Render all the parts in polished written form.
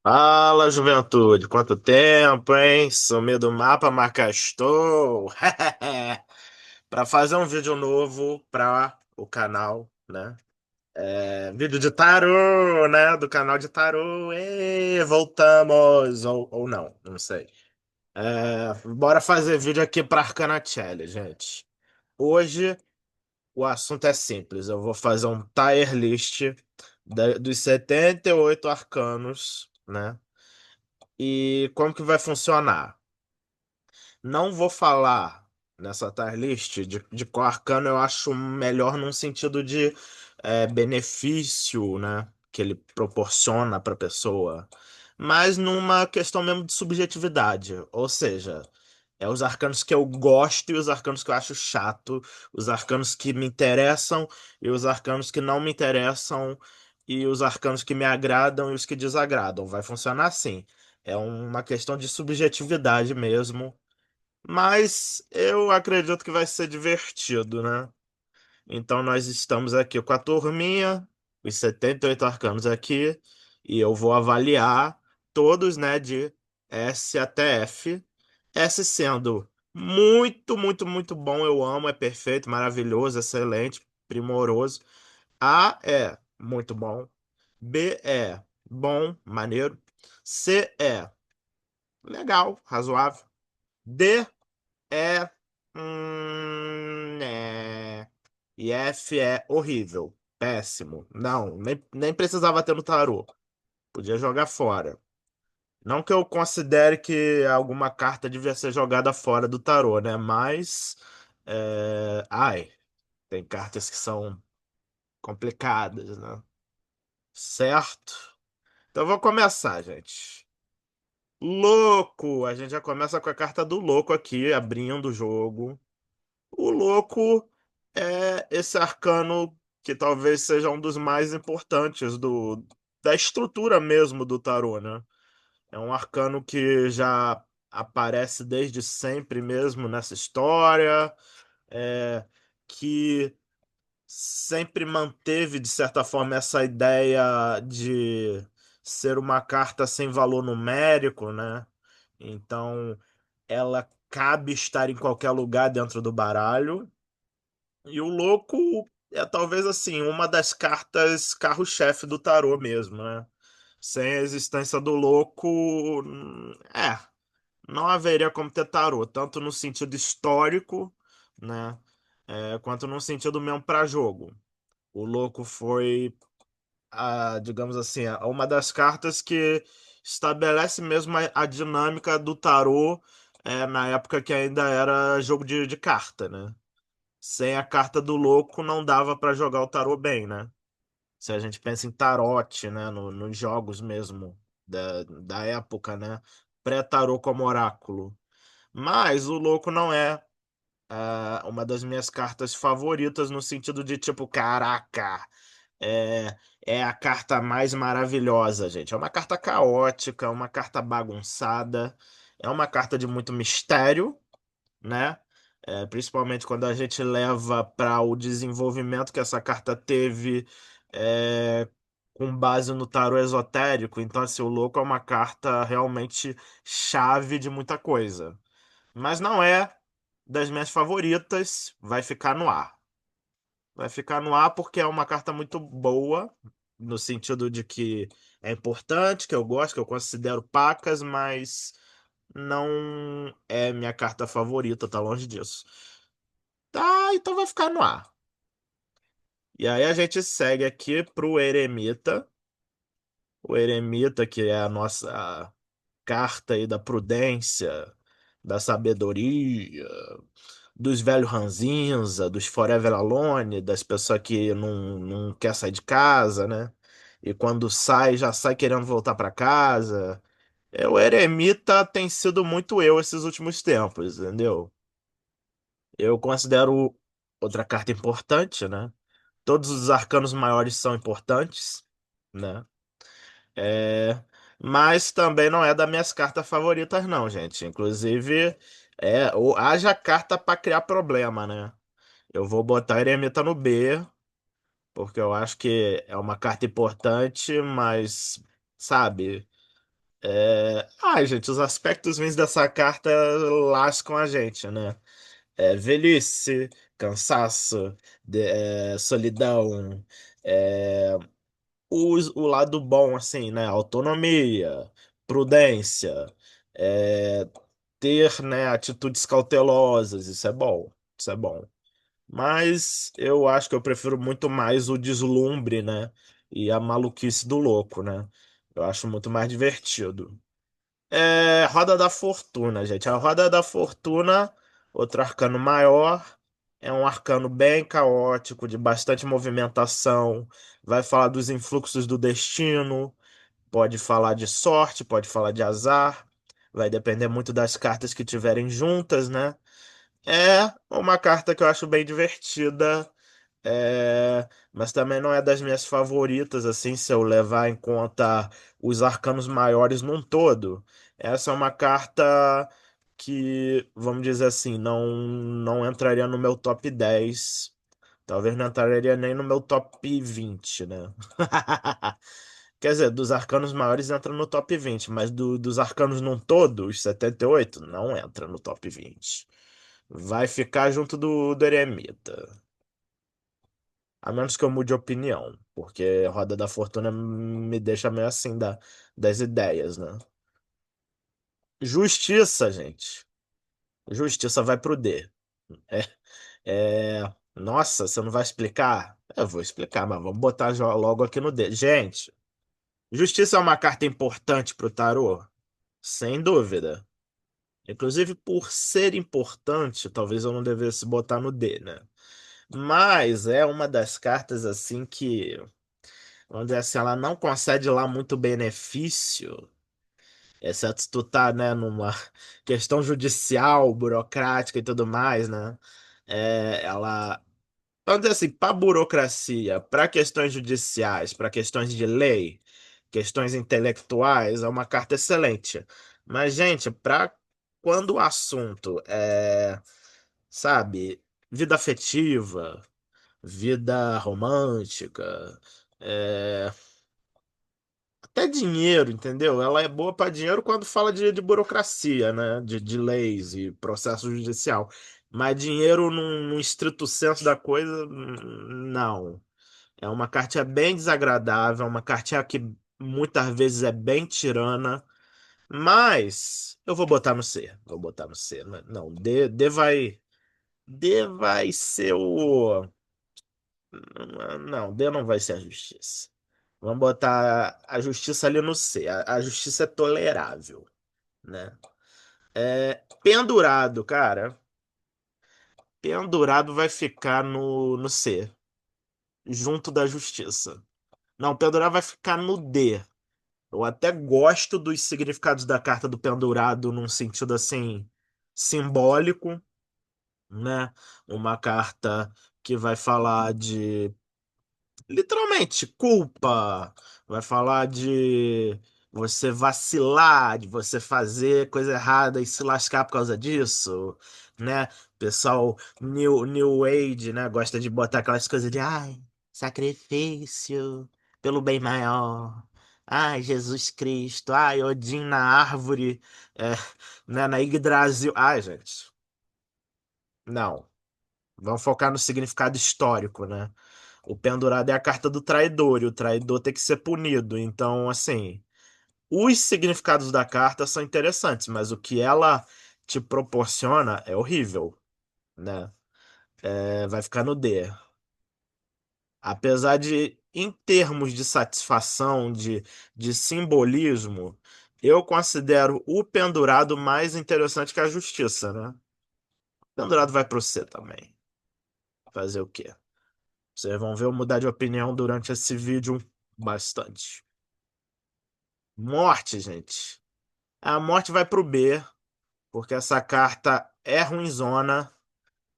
Fala, juventude, quanto tempo, hein? Sumi do mapa, mas cá estou. Para fazer um vídeo novo para o canal, né? Vídeo de tarô, né? Do canal de tarô. Voltamos! Ou não, não sei. Bora fazer vídeo aqui para Arcana Challenge, gente. Hoje o assunto é simples. Eu vou fazer um tier list dos 78 arcanos, né? E como que vai funcionar? Não vou falar nessa tier list de qual arcano eu acho melhor num sentido de benefício, né? Que ele proporciona para a pessoa, mas numa questão mesmo de subjetividade. Ou seja, os arcanos que eu gosto e os arcanos que eu acho chato, os arcanos que me interessam e os arcanos que não me interessam, e os arcanos que me agradam e os que desagradam. Vai funcionar assim. É uma questão de subjetividade mesmo, mas eu acredito que vai ser divertido, né? Então nós estamos aqui com a turminha, os 78 arcanos aqui, e eu vou avaliar todos, né, de S até F. S sendo muito, muito, muito bom, eu amo, é perfeito, maravilhoso, excelente, primoroso. A é muito bom. B é bom, maneiro. C é legal, razoável. D é. É. E F é horrível. Péssimo. Não, nem precisava ter no tarô. Podia jogar fora. Não que eu considere que alguma carta devia ser jogada fora do tarô, né? Mas. Ai, tem cartas que são complicadas, né? Certo? Então eu vou começar, gente. Louco! A gente já começa com a carta do louco aqui, abrindo o jogo. O louco é esse arcano que talvez seja um dos mais importantes da estrutura mesmo do tarô, né? É um arcano que já aparece desde sempre mesmo nessa história, que sempre manteve, de certa forma, essa ideia de ser uma carta sem valor numérico, né? Então, ela cabe estar em qualquer lugar dentro do baralho. E o louco é talvez assim, uma das cartas carro-chefe do tarô mesmo, né? Sem a existência do louco, não haveria como ter tarô, tanto no sentido histórico, né? Quanto no sentido mesmo para jogo. O louco foi, digamos assim, uma das cartas que estabelece mesmo a dinâmica do tarô, na época que ainda era jogo de carta, né? Sem a carta do louco não dava para jogar o tarô bem, né? Se a gente pensa em tarote, né, nos jogos mesmo da época, né? Pré-tarô como oráculo. Mas o louco não é uma das minhas cartas favoritas no sentido de tipo, caraca, é a carta mais maravilhosa, gente. É uma carta caótica, uma carta bagunçada, é uma carta de muito mistério, né? Principalmente quando a gente leva para o desenvolvimento que essa carta teve, é, com base no tarô esotérico. Então, assim, o louco é uma carta realmente chave de muita coisa. Mas não é das minhas favoritas, vai ficar no ar. Vai ficar no ar porque é uma carta muito boa, no sentido de que é importante, que eu gosto, que eu considero pacas, mas não é minha carta favorita, tá longe disso. Tá, então vai ficar no ar. E aí a gente segue aqui pro Eremita. O Eremita, que é a nossa carta aí da prudência, da sabedoria, dos velhos ranzinza, dos Forever Alone, das pessoas que não quer sair de casa, né? E quando sai, já sai querendo voltar para casa. O Eremita tem sido muito eu esses últimos tempos, entendeu? Eu considero outra carta importante, né? Todos os arcanos maiores são importantes, né? É, mas também não é das minhas cartas favoritas, não, gente. Inclusive, haja carta para criar problema, né? Eu vou botar a Eremita no B, porque eu acho que é uma carta importante, mas sabe? Ai, gente, os aspectos ruins dessa carta lascam a gente, né? Velhice, cansaço, solidão, é, o lado bom, assim, né? Autonomia, prudência, é, ter, né, atitudes cautelosas, isso é bom, isso é bom. Mas eu acho que eu prefiro muito mais o deslumbre, né? E a maluquice do louco, né? Eu acho muito mais divertido. Roda da Fortuna, gente. A Roda da Fortuna, outro arcano maior, é um arcano bem caótico, de bastante movimentação. Vai falar dos influxos do destino, pode falar de sorte, pode falar de azar. Vai depender muito das cartas que tiverem juntas, né? É uma carta que eu acho bem divertida, mas também não é das minhas favoritas, assim, se eu levar em conta os arcanos maiores num todo. Essa é uma carta que, vamos dizer assim, não entraria no meu top 10. Talvez não entraria nem no meu top 20, né? Quer dizer, dos arcanos maiores entra no top 20, mas dos arcanos num todo, os 78, não entra no top 20. Vai ficar junto do Eremita. A menos que eu mude de opinião, porque Roda da Fortuna me deixa meio assim das ideias, né? Justiça, gente. Justiça vai pro D. É, Nossa, você não vai explicar? Eu vou explicar, mas vamos botar logo aqui no D. Gente, Justiça é uma carta importante pro tarô? Sem dúvida. Inclusive, por ser importante, talvez eu não devesse botar no D, né? Mas é uma das cartas assim que, vamos dizer assim, ela não concede lá muito benefício, exceto se tu tá, né, numa questão judicial, burocrática e tudo mais, né? Ela, vamos dizer assim, para burocracia, para questões judiciais, para questões de lei, questões intelectuais, é uma carta excelente. Mas, gente, para quando o assunto sabe, vida afetiva, vida romântica, é, até dinheiro, entendeu? Ela é boa para dinheiro quando fala de burocracia, né? De leis e processo judicial. Mas dinheiro num estrito senso da coisa, não. É uma cartinha bem desagradável, uma cartinha que muitas vezes é bem tirana, mas eu vou botar no C. Vou botar no C. Não, D vai ser o. Não, D não vai ser a justiça. Vamos botar a justiça ali no C. A justiça é tolerável, né? Pendurado, cara. Pendurado vai ficar no C, junto da justiça. Não, pendurado vai ficar no D. Eu até gosto dos significados da carta do pendurado num sentido assim simbólico, né? Uma carta que vai falar de literalmente, culpa. Vai falar de você vacilar, de você fazer coisa errada e se lascar por causa disso, né? Pessoal New Age, né? Gosta de botar aquelas coisas de ai, sacrifício pelo bem maior. Ai, Jesus Cristo. Ai, Odin na árvore, é, né? Na Yggdrasil. Ai, gente. Não. Vamos focar no significado histórico, né? O pendurado é a carta do traidor, e o traidor tem que ser punido. Então, assim, os significados da carta são interessantes, mas o que ela te proporciona é horrível, né? Vai ficar no D. Apesar de, em termos de satisfação, de simbolismo, eu considero o pendurado mais interessante que a justiça, né? O pendurado vai pro C também. Fazer o quê? Vocês vão ver eu mudar de opinião durante esse vídeo bastante. Morte, gente. A morte vai pro B, porque essa carta é ruinzona,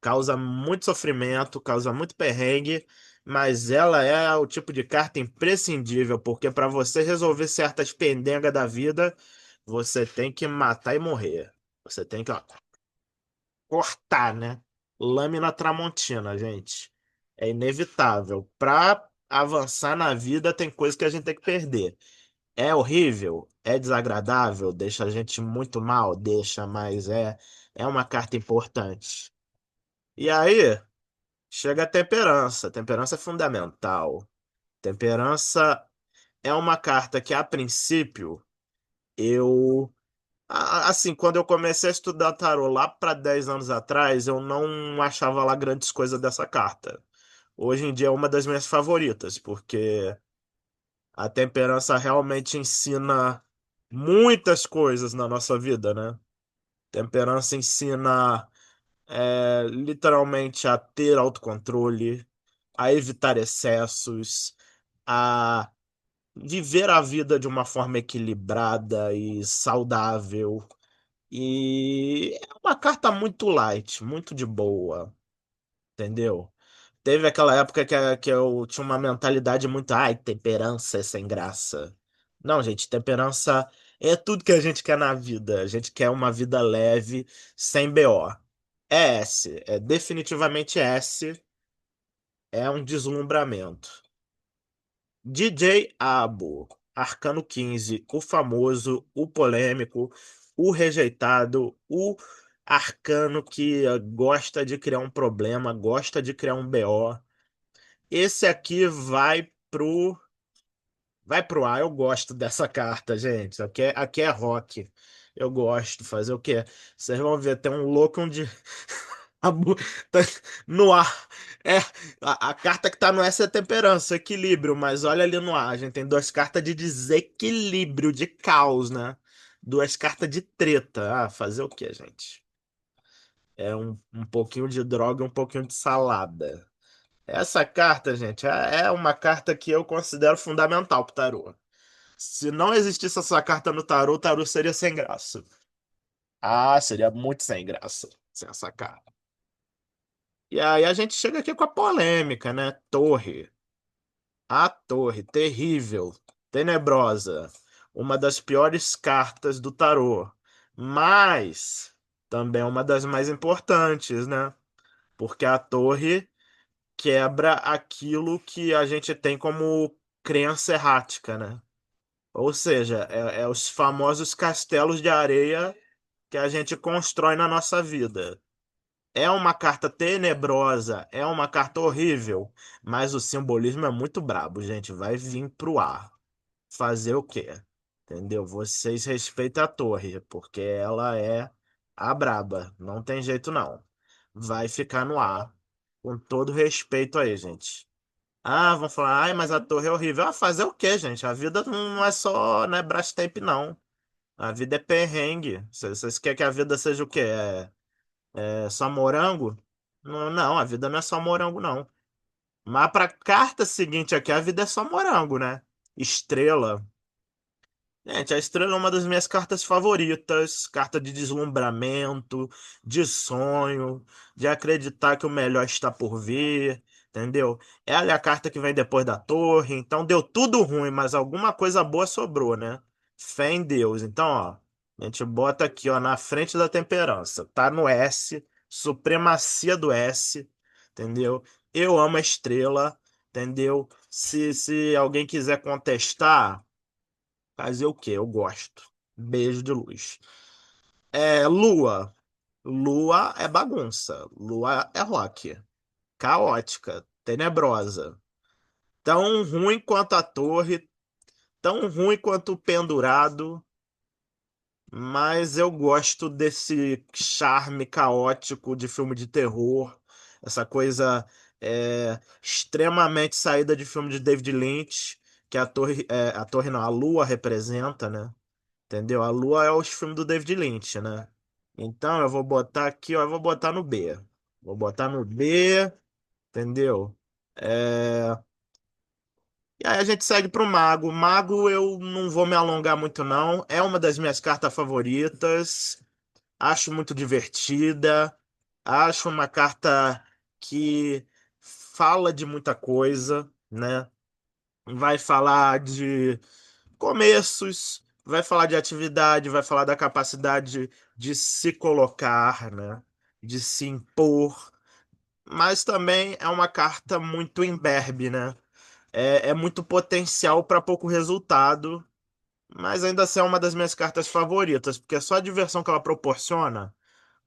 causa muito sofrimento, causa muito perrengue, mas ela é o tipo de carta imprescindível, porque para você resolver certas pendengas da vida, você tem que matar e morrer. Você tem que, ó, cortar, né? Lâmina Tramontina, gente. É inevitável. Pra avançar na vida, tem coisa que a gente tem que perder. É horrível, é desagradável, deixa a gente muito mal, deixa, mas é uma carta importante. E aí, chega a temperança. Temperança é fundamental. Temperança é uma carta que, a princípio, eu. Assim, quando eu comecei a estudar tarô lá para 10 anos atrás, eu não achava lá grandes coisas dessa carta. Hoje em dia é uma das minhas favoritas, porque a temperança realmente ensina muitas coisas na nossa vida, né? Temperança ensina literalmente a ter autocontrole, a evitar excessos, a viver a vida de uma forma equilibrada e saudável. E é uma carta muito light, muito de boa, entendeu? Teve aquela época que eu tinha uma mentalidade muito, ai, temperança é sem graça. Não, gente, temperança é tudo que a gente quer na vida. A gente quer uma vida leve, sem BO. É S, é definitivamente S, é um deslumbramento. DJ Abo, Arcano 15, o famoso, o polêmico, o rejeitado, o arcano que gosta de criar um problema, gosta de criar um BO. Esse aqui vai pro A. Eu gosto dessa carta, gente. Aqui é rock. Eu gosto. Fazer o quê? Vocês vão ver, tem um louco onde a bu- tá no ar. É, a carta que tá no S é temperança, equilíbrio, mas olha ali no ar, a gente tem duas cartas de desequilíbrio, de caos, né? Duas cartas de treta. Ah, fazer o quê, gente? É um pouquinho de droga e um pouquinho de salada. Essa carta, gente, é uma carta que eu considero fundamental pro tarô. Se não existisse essa carta no tarô, o tarô seria sem graça. Ah, seria muito sem graça sem essa carta. E aí a gente chega aqui com a polêmica, né? Torre. A torre, terrível, tenebrosa. Uma das piores cartas do tarô. Mas também é uma das mais importantes, né? Porque a torre quebra aquilo que a gente tem como crença errática, né? Ou seja, é os famosos castelos de areia que a gente constrói na nossa vida. É uma carta tenebrosa, é uma carta horrível, mas o simbolismo é muito brabo, gente. Vai vir pro ar. Fazer o quê? Entendeu? Vocês respeitam a torre, porque ela é a braba. Não tem jeito, não. Vai ficar no ar. Com todo respeito aí, gente. Ah, vão falar, ai, mas a torre é horrível. Ah, fazer o quê, gente? A vida não é só, né, Brastemp, não. A vida é perrengue. Vocês querem que a vida seja o quê? É só morango? Não, não, a vida não é só morango, não. Mas pra carta seguinte aqui, a vida é só morango, né? Estrela. Gente, a estrela é uma das minhas cartas favoritas. Carta de deslumbramento, de sonho, de acreditar que o melhor está por vir, entendeu? Ela é a carta que vem depois da torre, então deu tudo ruim, mas alguma coisa boa sobrou, né? Fé em Deus. Então, ó, a gente bota aqui, ó, na frente da temperança. Tá no S, supremacia do S, entendeu? Eu amo a estrela, entendeu? Se alguém quiser contestar. Fazer o quê? Eu gosto. Beijo de luz. Lua. Lua é bagunça. Lua é rock. Caótica. Tenebrosa. Tão ruim quanto a torre. Tão ruim quanto o pendurado. Mas eu gosto desse charme caótico de filme de terror. Essa coisa extremamente saída de filme de David Lynch. Que a torre não, a lua representa, né? Entendeu? A Lua é os filmes do David Lynch, né? Então eu vou botar aqui, ó, eu vou botar no B. Vou botar no B, entendeu? É, E aí a gente segue pro Mago. Mago eu não vou me alongar muito, não. É uma das minhas cartas favoritas. Acho muito divertida. Acho uma carta que fala de muita coisa, né? Vai falar de começos, vai falar de atividade, vai falar da capacidade de se colocar, né? De se impor, mas também é uma carta muito imberbe, né? É muito potencial para pouco resultado, Mas ainda assim é uma das minhas cartas favoritas, porque só a diversão que ela proporciona,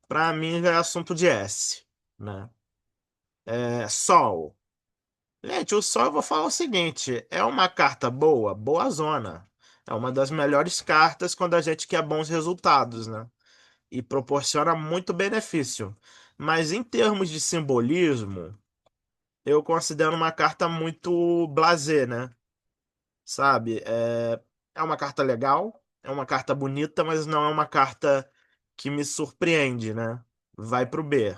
pra mim já é assunto de S, né? Sol. Gente, o Sol eu vou falar o seguinte, é uma carta boa, boa zona. É uma das melhores cartas quando a gente quer bons resultados, né? E proporciona muito benefício. Mas em termos de simbolismo, eu considero uma carta muito blasé, né? Sabe? É uma carta legal, é uma carta bonita, mas não é uma carta que me surpreende, né? Vai pro B.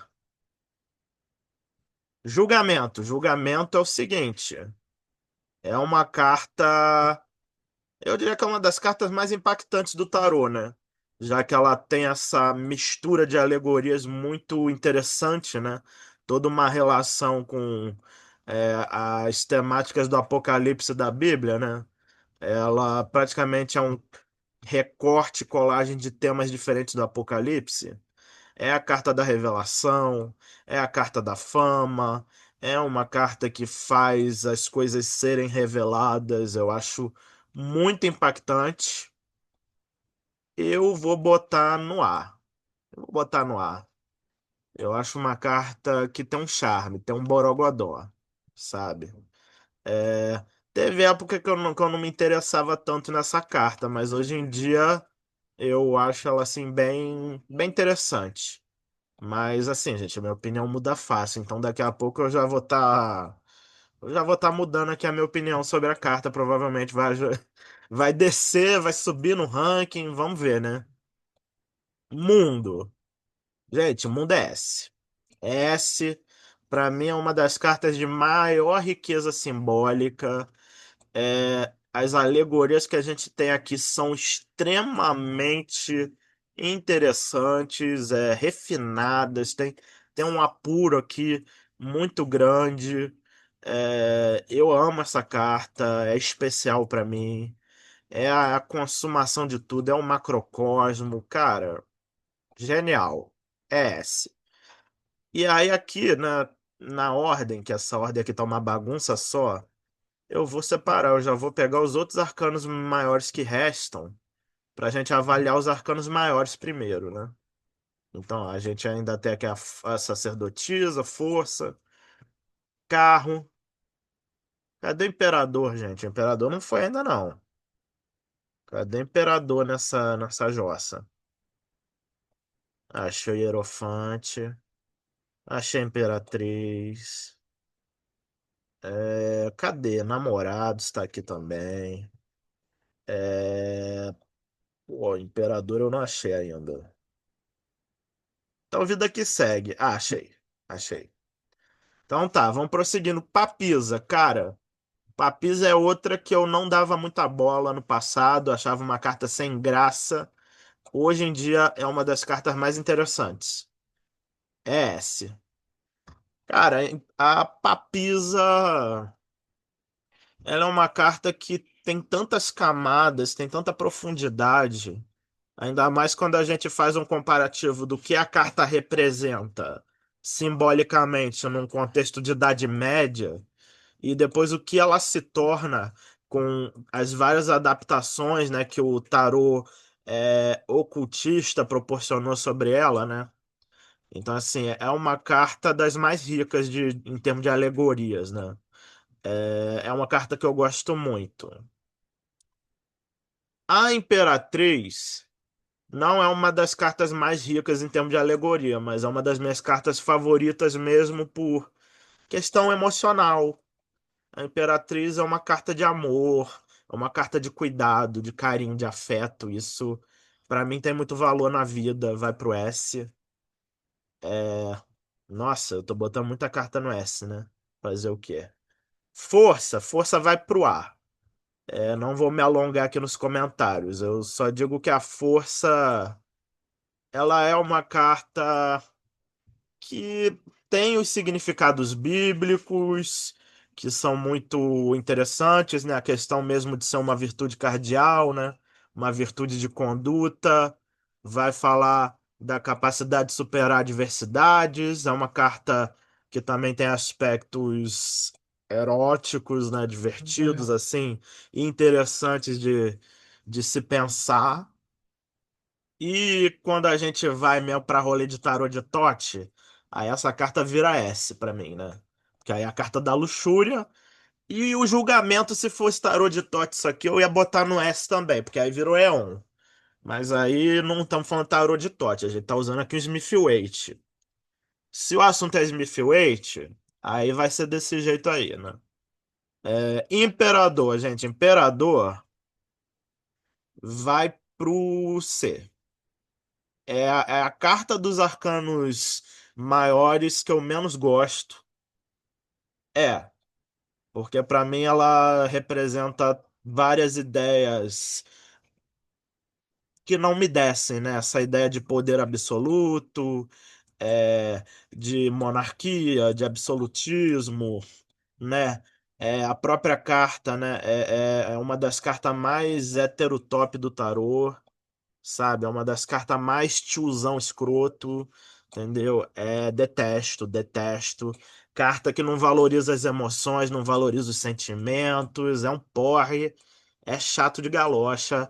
Julgamento. Julgamento é o seguinte: é uma carta. Eu diria que é uma das cartas mais impactantes do tarô, né? Já que ela tem essa mistura de alegorias muito interessante, né? Toda uma relação com as temáticas do Apocalipse da Bíblia, né? Ela praticamente é um recorte, colagem de temas diferentes do Apocalipse. É a carta da revelação, é a carta da fama, é uma carta que faz as coisas serem reveladas. Eu acho muito impactante. Eu vou botar no ar. Eu vou botar no ar. Eu acho uma carta que tem um charme, tem um borogodó, sabe? É, teve época que eu não me interessava tanto nessa carta, mas hoje em dia eu acho ela assim bem interessante. Mas assim, gente, a minha opinião muda fácil, então daqui a pouco eu já vou estar mudando aqui a minha opinião sobre a carta, provavelmente vai descer, vai subir no ranking, vamos ver, né? Mundo. Gente, o mundo é S. S, pra mim, é uma das cartas de maior riqueza simbólica. As alegorias que a gente tem aqui são extremamente interessantes, refinadas, tem um apuro aqui muito grande. Eu amo essa carta, é especial para mim. É a consumação de tudo, é um macrocosmo, cara, genial. É S. E aí, aqui na ordem, que essa ordem aqui tá uma bagunça só. Eu vou separar, eu já vou pegar os outros arcanos maiores que restam, pra gente avaliar os arcanos maiores primeiro, né? Então, a gente ainda tem aqui a sacerdotisa, força, carro. Cadê o imperador, gente? O imperador não foi ainda, não. Cadê o imperador nessa jossa? Achei o hierofante, achei a imperatriz. Cadê? Namorados tá aqui também. Pô, imperador eu não achei ainda. Então, vida que segue. Ah, achei. Achei. Então tá, vamos prosseguindo. Papisa, cara. Papisa é outra que eu não dava muita bola no passado, achava uma carta sem graça. Hoje em dia é uma das cartas mais interessantes. É S. Cara, a Papisa, ela é uma carta que tem tantas camadas, tem tanta profundidade. Ainda mais quando a gente faz um comparativo do que a carta representa simbolicamente num contexto de Idade Média e depois o que ela se torna com as várias adaptações, né, que o tarô ocultista proporcionou sobre ela, né? Então, assim, é uma carta das mais ricas em termos de alegorias, né? É uma carta que eu gosto muito. A Imperatriz não é uma das cartas mais ricas em termos de alegoria, mas é uma das minhas cartas favoritas mesmo por questão emocional. A Imperatriz é uma carta de amor, é uma carta de cuidado, de carinho, de afeto. Isso, pra mim, tem muito valor na vida. Vai pro S. Nossa, eu tô botando muita carta no S, né? Fazer o quê? Força, força vai pro A. Não vou me alongar aqui nos comentários. Eu só digo que a força, ela é uma carta que tem os significados bíblicos que são muito interessantes, né? A questão mesmo de ser uma virtude cardial, né? Uma virtude de conduta, vai falar da capacidade de superar adversidades, é uma carta que também tem aspectos eróticos, né? Divertidos, assim, e interessantes de se pensar. E quando a gente vai mesmo pra rolê de tarô de Tote, aí essa carta vira S pra mim, né? Que aí é a carta da luxúria. E o julgamento, se fosse tarô de Tote isso aqui, eu ia botar no S também, porque aí virou Eon. Mas aí não estamos falando tarô de Tote, a gente tá usando aqui o Smith-Waite. Se o assunto é Smith-Waite, aí vai ser desse jeito aí, né? Imperador, gente, Imperador vai pro C. É a carta dos arcanos maiores que eu menos gosto. É, porque pra mim ela representa várias ideias que não me descem, né? Essa ideia de poder absoluto, de monarquia, de absolutismo, né? A própria carta, né? É uma das cartas mais heterotop do tarô, sabe? É uma das cartas mais tiozão escroto, entendeu? Detesto, detesto. Carta que não valoriza as emoções, não valoriza os sentimentos, é um porre, é chato de galocha.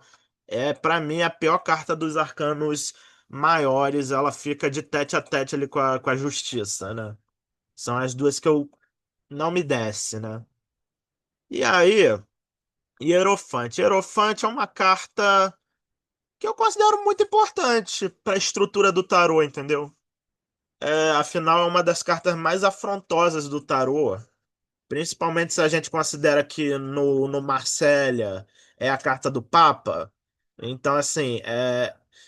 Para mim, a pior carta dos arcanos maiores, ela fica de tete a tete ali com a justiça, né? São as duas que eu não me desce, né? E aí, Hierofante. Hierofante é uma carta que eu considero muito importante para a estrutura do tarô, entendeu? Afinal, é uma das cartas mais afrontosas do tarô, principalmente se a gente considera que no Marsella é a carta do Papa. Então, assim,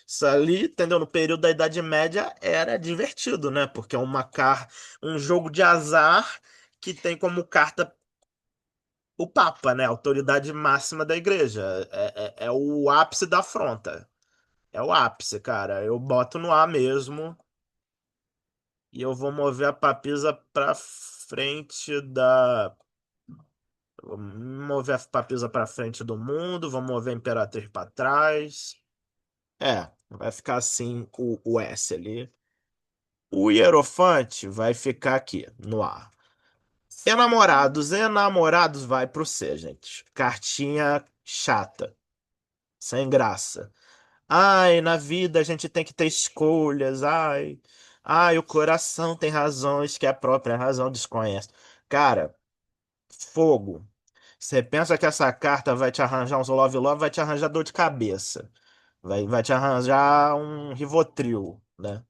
isso ali, entendeu? No período da Idade Média era divertido, né? Porque é um jogo de azar que tem como carta o Papa, né? A autoridade máxima da igreja. É o ápice da afronta. É o ápice, cara. Eu boto no A mesmo e eu vou mover a papisa pra frente da. Vou mover a papisa pra frente do mundo, vou mover a Imperatriz pra trás. Vai ficar assim o S ali. O Hierofante vai ficar aqui, no A. Enamorados vai pro C, gente. Cartinha chata, sem graça. Ai, na vida a gente tem que ter escolhas. Ai, o coração tem razões que a própria razão desconhece. Cara, fogo. Você pensa que essa carta vai te arranjar uns love love, vai te arranjar dor de cabeça. Vai te arranjar um Rivotril, né?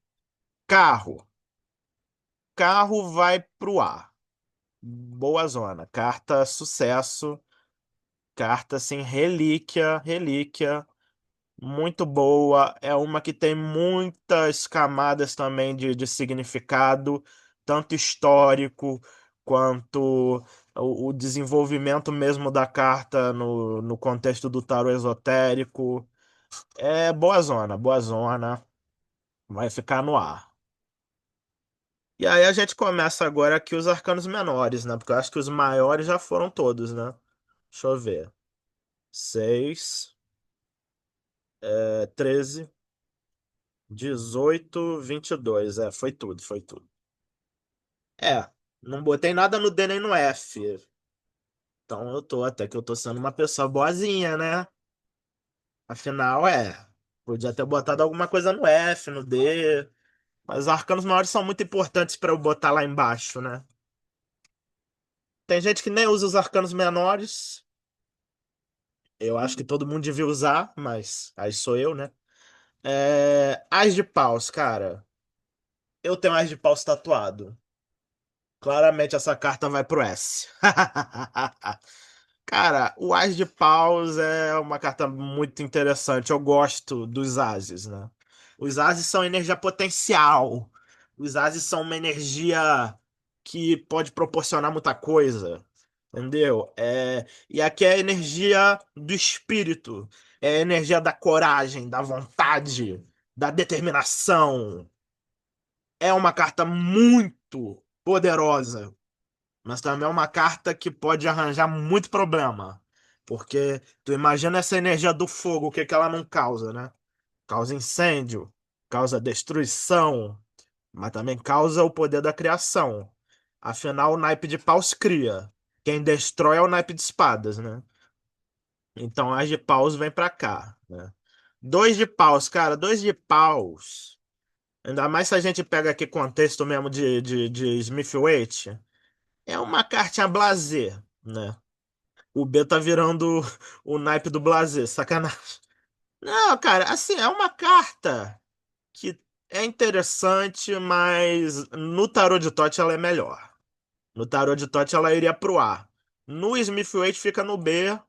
Carro. Carro vai pro ar. Boa zona. Carta sucesso. Carta assim, relíquia, relíquia. Muito boa, é uma que tem muitas camadas também de significado, tanto histórico quanto o desenvolvimento mesmo da carta no contexto do tarô esotérico. É boa zona, vai ficar no ar. E aí a gente começa agora aqui os arcanos menores, né? Porque eu acho que os maiores já foram todos, né? Deixa eu ver. 6, 13. 18, 22. Foi tudo, foi tudo. Não botei nada no D nem no F. Então até que eu tô sendo uma pessoa boazinha, né? Afinal, podia ter botado alguma coisa no F, no D. Mas os arcanos maiores são muito importantes pra eu botar lá embaixo, né? Tem gente que nem usa os arcanos menores. Eu acho que todo mundo devia usar, mas aí sou eu, né? As de paus, cara. Eu tenho as de paus tatuado. Claramente essa carta vai pro S. Cara, o As de Paus é uma carta muito interessante. Eu gosto dos Ases, né? Os Ases são energia potencial. Os Ases são uma energia que pode proporcionar muita coisa. Entendeu? E aqui é a energia do espírito. É a energia da coragem, da vontade, da determinação. É uma carta muito poderosa, mas também é uma carta que pode arranjar muito problema. Porque tu imagina essa energia do fogo, o que que ela não causa, né? Causa incêndio, causa destruição, mas também causa o poder da criação. Afinal, o naipe de paus cria. Quem destrói é o naipe de espadas, né? Então as de paus vem pra cá, né? Dois de paus, cara, dois de paus. Ainda mais se a gente pega aqui contexto mesmo de Smith-Waite. É uma cartinha blasé, né? O B tá virando o naipe do blasé, sacanagem. Não, cara, assim, é uma carta que é interessante, mas no tarô de Tote ela é melhor. No tarô de Tote ela iria pro A. No Smith-Waite fica no B,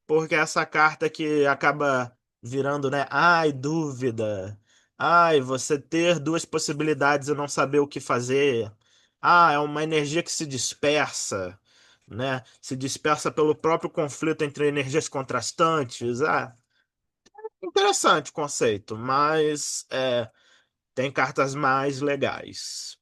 porque essa carta que acaba virando, né? Ai, dúvida. Ai, você ter duas possibilidades e não saber o que fazer. Ah, é uma energia que se dispersa, né? Se dispersa pelo próprio conflito entre energias contrastantes. Ah, interessante o conceito, mas tem cartas mais legais.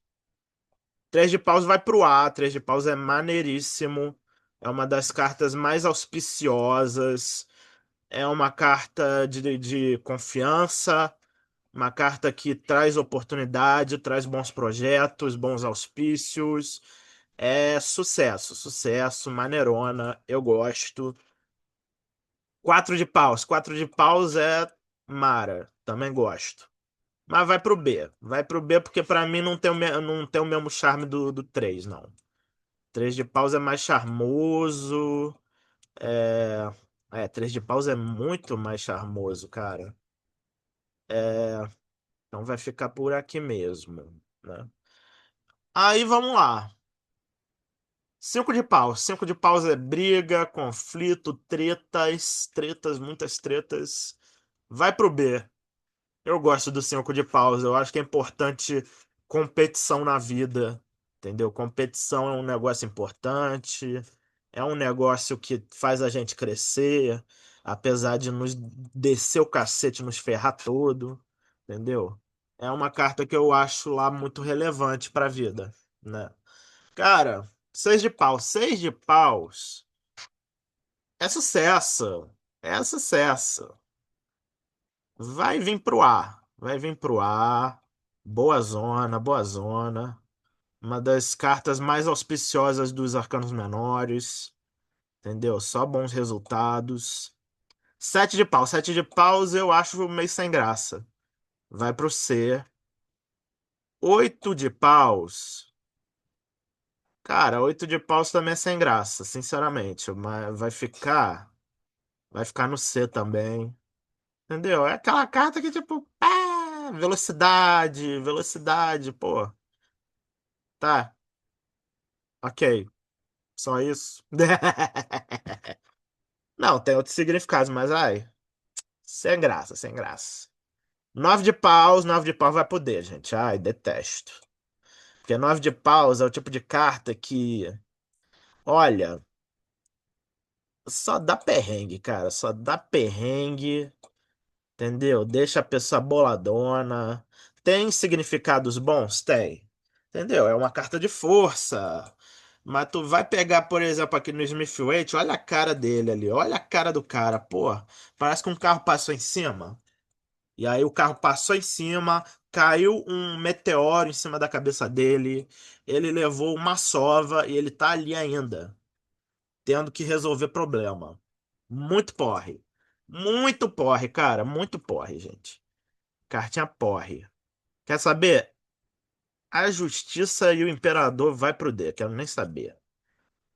Três de paus vai pro A, Três de paus é maneiríssimo. É uma das cartas mais auspiciosas. É uma carta de confiança, uma carta que traz oportunidade, traz bons projetos, bons auspícios. É sucesso, sucesso, maneirona, eu gosto. Quatro de paus é mara, também gosto. Mas vai pro B, vai pro B porque pra mim não tem o mesmo charme do 3 não. Três de paus é mais charmoso, é... Três de paus é muito mais charmoso, cara. Então vai ficar por aqui mesmo, né? Aí vamos lá. Cinco de paus. Cinco de paus é briga, conflito, tretas, tretas, muitas tretas. Vai pro B. Eu gosto do cinco de paus. Eu acho que é importante competição na vida, entendeu? Competição é um negócio importante, é um negócio que faz a gente crescer, apesar de nos descer o cacete, nos ferrar todo, entendeu? É uma carta que eu acho lá muito relevante pra vida, né? Cara, seis de paus, seis de paus é sucesso, é sucesso. Vai vir pro A. Vai vir pro A. Boa zona, boa zona. Uma das cartas mais auspiciosas dos arcanos menores. Entendeu? Só bons resultados. Sete de pau. Sete de paus eu acho meio sem graça. Vai pro C. Oito de paus. Cara, oito de paus também é sem graça, sinceramente. Mas vai ficar. Vai ficar no C também. Entendeu? É aquela carta que, tipo, velocidade, velocidade, pô. Tá, ok. Só isso. Não, tem outros significados, mas ai, sem graça, sem graça. Nove de paus vai poder, gente. Ai, detesto. Porque nove de paus é o tipo de carta que, olha, só dá perrengue, cara. Só dá perrengue. Entendeu? Deixa a pessoa boladona. Tem significados bons? Tem. Entendeu? É uma carta de força. Mas tu vai pegar, por exemplo, aqui no Smith-Waite, olha a cara dele ali, olha a cara do cara, pô. Parece que um carro passou em cima. E aí o carro passou em cima, caiu um meteoro em cima da cabeça dele, ele levou uma sova e ele tá ali ainda, tendo que resolver problema. Muito porre. Muito porre, cara. Muito porre, gente. Cartinha porre. Quer saber? A justiça e o imperador vai pro D. Quero nem saber.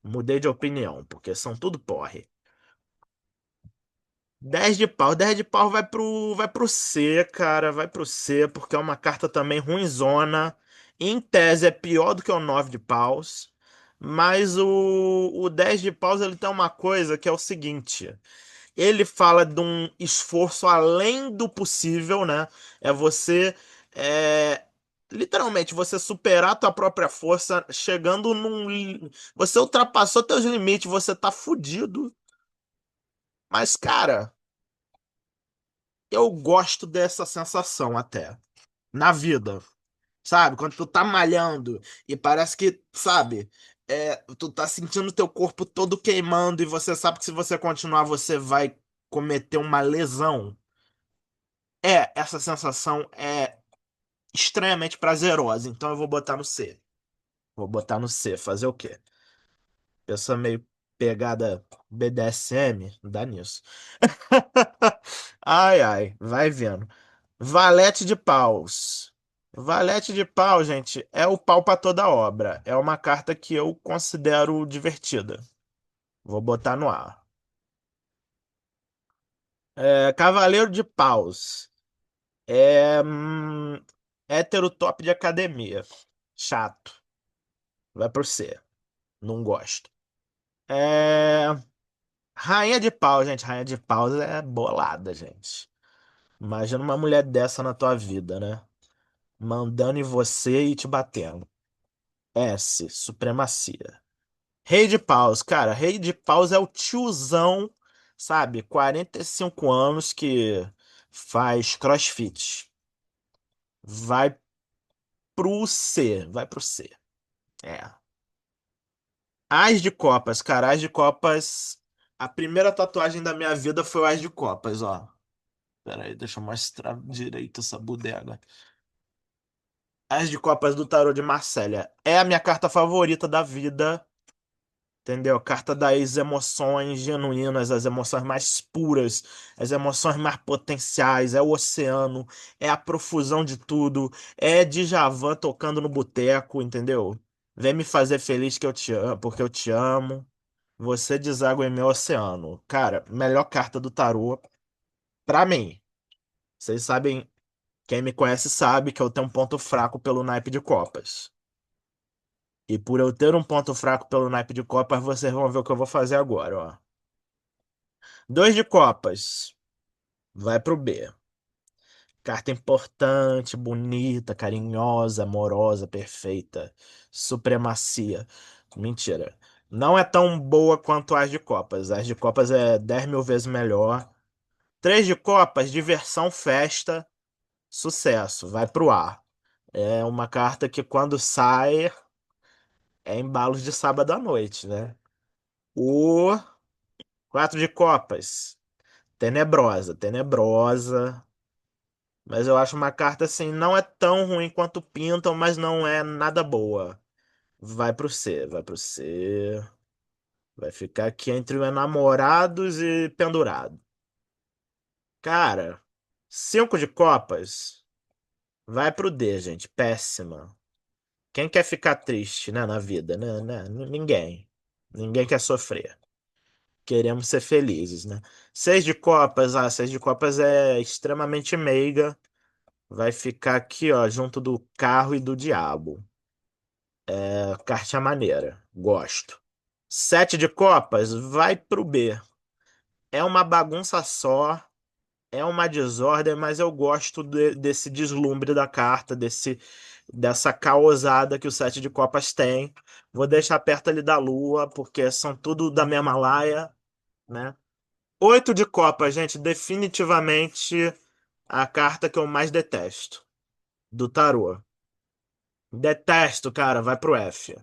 Mudei de opinião, porque são tudo porre. 10 de pau. 10 de pau vai pro C, cara. Vai pro C, porque é uma carta também ruinzona. Em tese é pior do que o 9 de paus. Mas o 10 de paus ele tem uma coisa que é o seguinte. Ele fala de um esforço além do possível, né? É você, é, literalmente, você superar a tua própria força, chegando você ultrapassou teus limites, você tá fudido. Mas, cara, eu gosto dessa sensação até. Na vida, sabe? Quando tu tá malhando e parece que, sabe? Tu tá sentindo teu corpo todo queimando e você sabe que se você continuar, você vai cometer uma lesão. Essa sensação é extremamente prazerosa, então eu vou botar no C. Vou botar no C, fazer o quê? Pessoa meio pegada BDSM, dá nisso. Ai, ai, vai vendo. Valete de paus. Valete de pau, gente, é o pau pra toda obra. É uma carta que eu considero divertida. Vou botar no ar. Cavaleiro de paus. É. Hétero top de academia. Chato. Vai pro C. Não gosto. É. Rainha de paus, gente. Rainha de paus é bolada, gente. Imagina uma mulher dessa na tua vida, né? Mandando em você e te batendo. S. Supremacia. Rei de paus, cara. Rei de paus é o tiozão, sabe? 45 anos que faz CrossFit. Vai pro C. Vai pro C. É. As de Copas, cara. As de Copas. A primeira tatuagem da minha vida foi o As de Copas, ó. Pera aí, deixa eu mostrar direito essa bodega. As de Copas do Tarô de Marsella. É a minha carta favorita da vida. Entendeu? Carta das emoções genuínas, as emoções mais puras, as emoções mais potenciais. É o oceano, é a profusão de tudo. É Djavan tocando no boteco, entendeu? Vem me fazer feliz que eu te amo, porque eu te amo. Você deságua em meu oceano. Cara, melhor carta do tarô pra mim. Vocês sabem, quem me conhece sabe que eu tenho um ponto fraco pelo naipe de copas. E por eu ter um ponto fraco pelo naipe de copas, vocês vão ver o que eu vou fazer agora, ó. Dois de copas, vai pro B. Carta importante, bonita, carinhosa, amorosa, perfeita. Supremacia. Mentira. Não é tão boa quanto as de copas. As de copas é 10 mil vezes melhor. Três de copas, diversão, festa, sucesso. Vai pro ar. É uma carta que quando sai é embalos de sábado à noite, né? O quatro de copas, tenebrosa, tenebrosa. Mas eu acho uma carta assim, não é tão ruim quanto pintam, mas não é nada boa. Vai pro C, vai pro C. Vai ficar aqui entre os namorados e pendurado. Cara, cinco de copas, vai pro D, gente. Péssima. Quem quer ficar triste, né, na vida, né? Ninguém. Ninguém quer sofrer. Queremos ser felizes, né? Seis de copas, seis de copas é extremamente meiga. Vai ficar aqui, ó, junto do carro e do diabo. Carta maneira. Gosto. Sete de copas, vai pro B. É uma bagunça só. É uma desordem, mas eu gosto desse deslumbre da carta, dessa caosada que o sete de copas tem. Vou deixar perto ali da lua, porque são tudo da mesma laia, né? Oito de copas, gente, definitivamente a carta que eu mais detesto do tarô. Detesto, cara, vai pro F.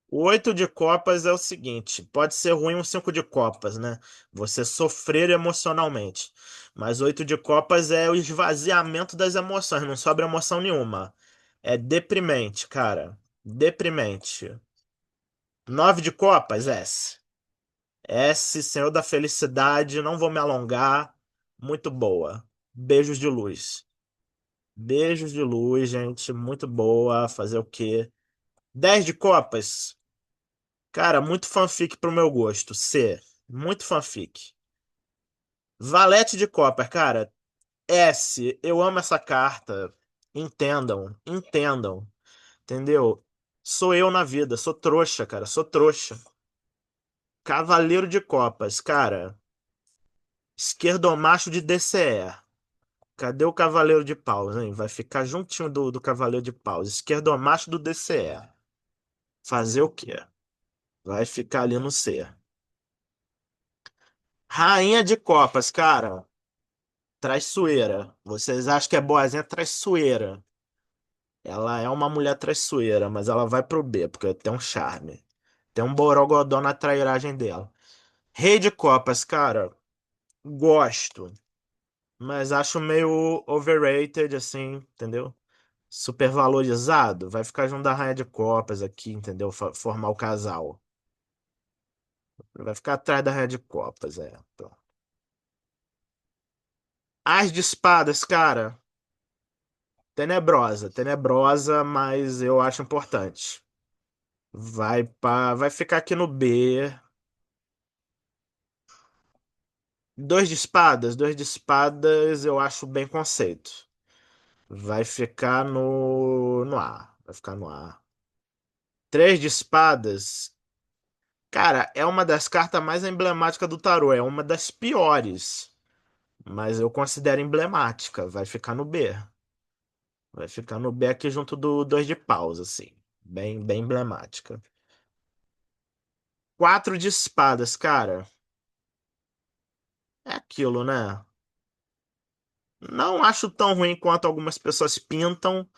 O oito de copas é o seguinte: pode ser ruim um cinco de copas, né? Você sofrer emocionalmente. Mas oito de copas é o esvaziamento das emoções, não sobra emoção nenhuma. É deprimente, cara. Deprimente. Nove de copas, S. S, Senhor da Felicidade, não vou me alongar. Muito boa. Beijos de luz. Beijos de luz, gente. Muito boa. Fazer o quê? Dez de copas. Cara, muito fanfic pro meu gosto. C. Muito fanfic. Valete de Copper, cara. S. Eu amo essa carta. Entendam. Entendam. Entendeu? Sou eu na vida. Sou trouxa, cara. Sou trouxa. Cavaleiro de Copas, cara. Esquerdomacho de DCE. Cadê o Cavaleiro de Paus, hein? Vai ficar juntinho do Cavaleiro de Paus. Esquerdomacho do DCE. Fazer o quê? Vai ficar ali no C. Rainha de Copas, cara. Traiçoeira. Vocês acham que é boazinha traiçoeira. Ela é uma mulher traiçoeira, mas ela vai pro B, porque tem um charme. Tem um borogodó na trairagem dela. Rei de Copas, cara, gosto, mas acho meio overrated, assim, entendeu? Supervalorizado. Vai ficar junto da Rainha de Copas aqui, entendeu? Formar o casal. Vai ficar atrás da Rainha de Copas, é. Pronto. As de espadas, cara. Tenebrosa, tenebrosa, mas eu acho importante. Vai ficar aqui no B. Dois de espadas eu acho bem conceito. Vai ficar no A. Vai ficar no A. Três de espadas. Cara, é uma das cartas mais emblemáticas do tarô. É uma das piores. Mas eu considero emblemática. Vai ficar no B. Vai ficar no B aqui junto do dois de paus, assim. Bem emblemática. Quatro de espadas, cara. É aquilo, né? Não acho tão ruim quanto algumas pessoas pintam,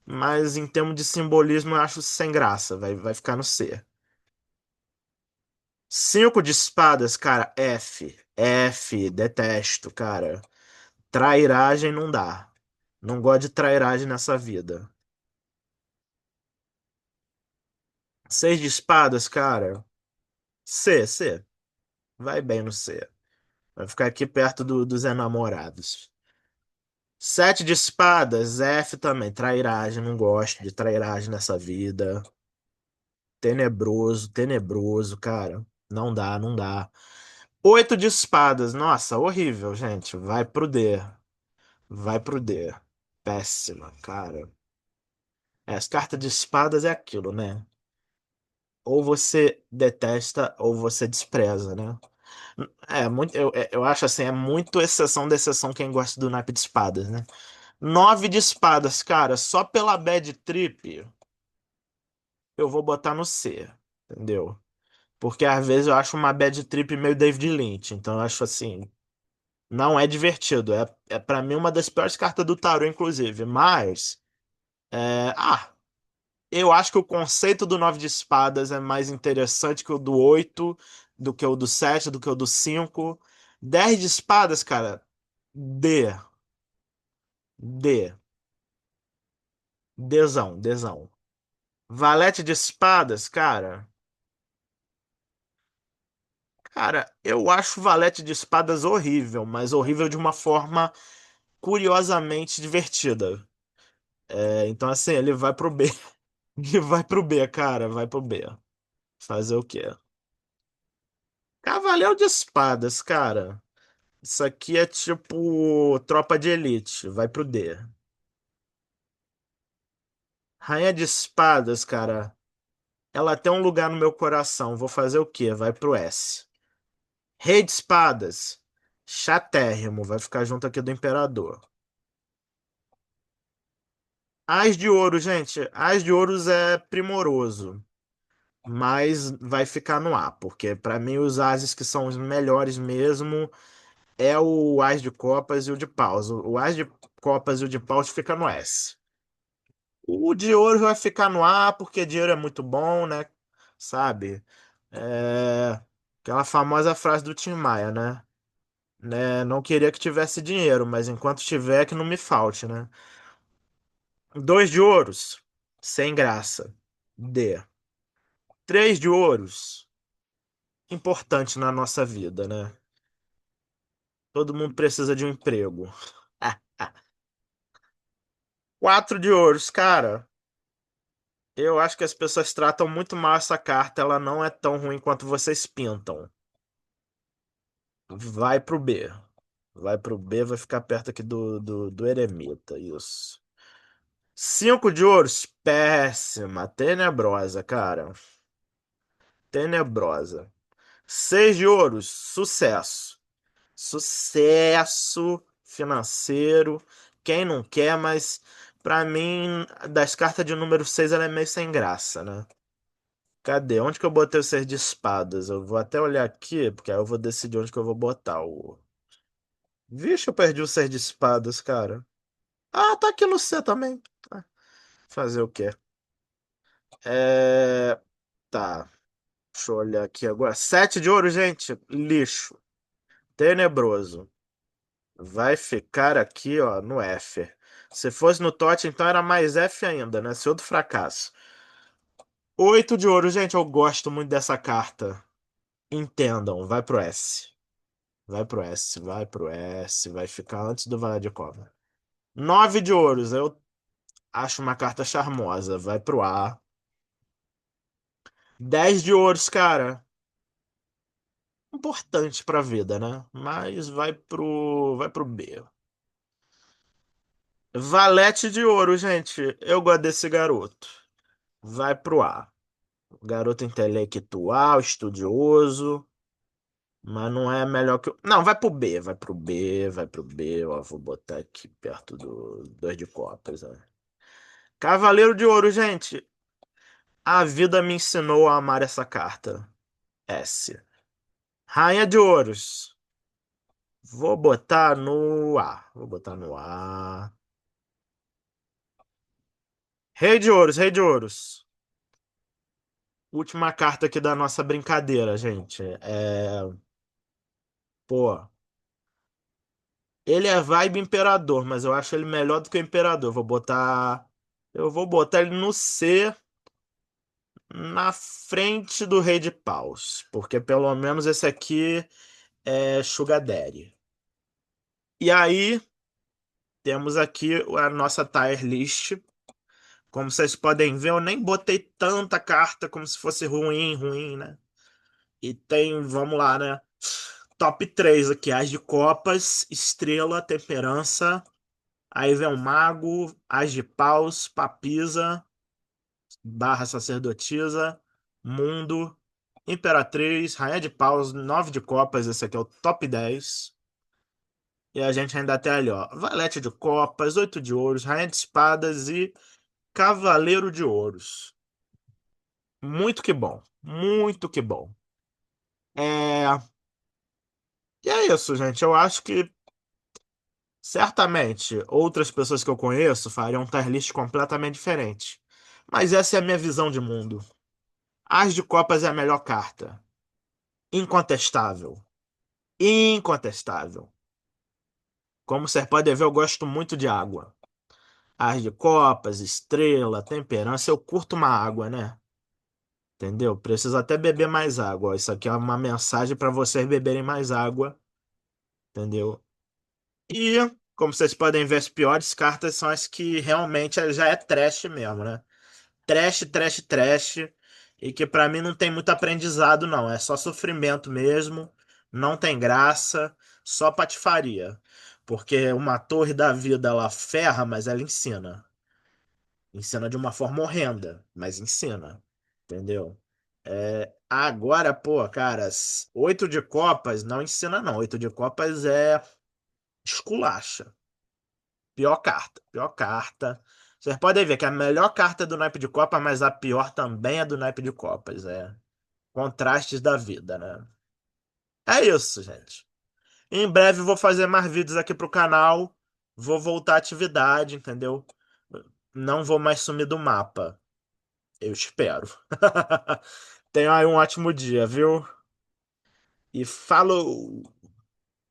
mas em termos de simbolismo eu acho sem graça. Vai ficar no C. Cinco de espadas, cara. F. F. Detesto, cara. Trairagem não dá. Não gosto de trairagem nessa vida. Seis de espadas, cara. C, C. Vai bem no C. Vai ficar aqui perto dos enamorados. Sete de espadas, F também. Trairagem, não gosto de trairagem nessa vida. Tenebroso, tenebroso, cara. Não dá, não dá. Oito de espadas, nossa, horrível, gente. Vai pro D. Vai pro D. Péssima, cara. As cartas de espadas é aquilo, né? Ou você detesta ou você despreza, né? Eu acho assim, é muito exceção da exceção quem gosta do naipe de espadas, né? Nove de espadas, cara, só pela bad trip eu vou botar no C, entendeu? Porque às vezes eu acho uma bad trip meio David Lynch, então eu acho assim, não é divertido, é para mim uma das piores cartas do tarô, inclusive, mas eu acho que o conceito do nove de espadas é mais interessante que o do oito, do que o do sete, do que o do cinco. Dez de espadas, cara, D, D, Dzão, Dzão. Valete de espadas, cara, eu acho Valete de espadas horrível, mas horrível de uma forma curiosamente divertida. Então, assim, ele vai pro B. Ele vai pro B, cara, vai pro B. Fazer o quê? Cavaleiro de espadas, cara. Isso aqui é tipo tropa de elite, vai pro D. Rainha de espadas, cara. Ela tem um lugar no meu coração. Vou fazer o quê? Vai pro S. Rei de espadas. Chatérrimo, vai ficar junto aqui do imperador. As de ouro, gente. As de ouros é primoroso, mas vai ficar no A, porque pra mim os ases que são os melhores mesmo é o as de copas e o de paus. O as de copas e o de paus fica no S. O de ouro vai ficar no A, porque dinheiro é muito bom, né? Sabe? É... Aquela famosa frase do Tim Maia, né? Não queria que tivesse dinheiro, mas enquanto tiver, que não me falte, né? Dois de ouros, sem graça. D. Três de ouros, importante na nossa vida, né? Todo mundo precisa de um emprego. Quatro de ouros, cara. Eu acho que as pessoas tratam muito mal essa carta. Ela não é tão ruim quanto vocês pintam. Vai pro B. Vai pro B, vai ficar perto aqui do Eremita. Isso. Cinco de ouros, péssima. Tenebrosa, cara. Tenebrosa. Seis de ouros, sucesso. Sucesso financeiro. Quem não quer, mas pra mim, das cartas de número 6 ela é meio sem graça, né? Cadê? Onde que eu botei o seis de espadas? Eu vou até olhar aqui, porque aí eu vou decidir onde que eu vou botar o. Vixe, eu perdi o seis de espadas, cara. Ah, tá aqui no C também. Ah, fazer o quê? É. Tá. Deixa eu olhar aqui agora. Sete de ouro, gente. Lixo. Tenebroso. Vai ficar aqui, ó, no F. Se fosse no TOT, então era mais F ainda, né? Se outro fracasso. Oito de ouro, gente, eu gosto muito dessa carta. Entendam, vai pro S. Vai pro S, vai pro S, vai ficar antes do Valar de Cova. 9 de ouros, eu acho uma carta charmosa, vai pro A. 10 de ouros, cara, importante pra vida, né? Mas vai pro B. Valete de ouro, gente, eu gosto desse garoto. Vai pro A. Garoto intelectual, estudioso, mas não é melhor que. Não, vai pro B, vai pro B, vai pro B. Ó, vou botar aqui perto do dois de copas. Ó. Cavaleiro de Ouro, gente. A vida me ensinou a amar essa carta. S. Rainha de Ouros. Vou botar no A. Vou botar no A. Rei de Ouros, Rei de Ouros. Última carta aqui da nossa brincadeira, gente. Pô. Ele é vibe Imperador, mas eu acho ele melhor do que o Imperador. Eu vou botar ele no C, na frente do Rei de Paus, porque pelo menos esse aqui é Sugar Daddy. E aí temos aqui a nossa tier list. Como vocês podem ver, eu nem botei tanta carta como se fosse ruim, ruim, né? E tem, vamos lá, né? Top 3 aqui: As de Copas, Estrela, Temperança. Aí vem o Mago, As de Paus, Papisa, barra Sacerdotisa, Mundo, Imperatriz, Rainha de Paus, 9 de Copas. Esse aqui é o top 10. E a gente ainda tem ali, ó, Valete de Copas, 8 de Ouros, Rainha de Espadas e Cavaleiro de Ouros. Muito que bom. Muito que bom. É... E é isso, gente. Eu acho que certamente outras pessoas que eu conheço fariam um tier list completamente diferente. Mas essa é a minha visão de mundo. As de Copas é a melhor carta. Incontestável. Incontestável. Como você pode ver, eu gosto muito de água. As de Copas, Estrela, Temperança, eu curto uma água, né? Entendeu? Preciso até beber mais água. Isso aqui é uma mensagem para vocês beberem mais água, entendeu? E, como vocês podem ver, as piores cartas são as que realmente já é trash mesmo, né? Trash, trash, trash. E que pra mim não tem muito aprendizado, não. É só sofrimento mesmo. Não tem graça. Só patifaria. Porque uma torre da vida ela ferra, mas ela ensina. Ensina de uma forma horrenda, mas ensina. Entendeu? Agora, pô, cara, 8 de Copas não ensina, não. 8 de Copas é esculacha. Pior carta, pior carta. Vocês podem ver que a melhor carta é do naipe de Copa, mas a pior também é do naipe de Copas. É contrastes da vida, né? É isso, gente. Em breve vou fazer mais vídeos aqui pro canal. Vou voltar à atividade, entendeu? Não vou mais sumir do mapa. Eu espero. Tenha aí um ótimo dia, viu? E falou!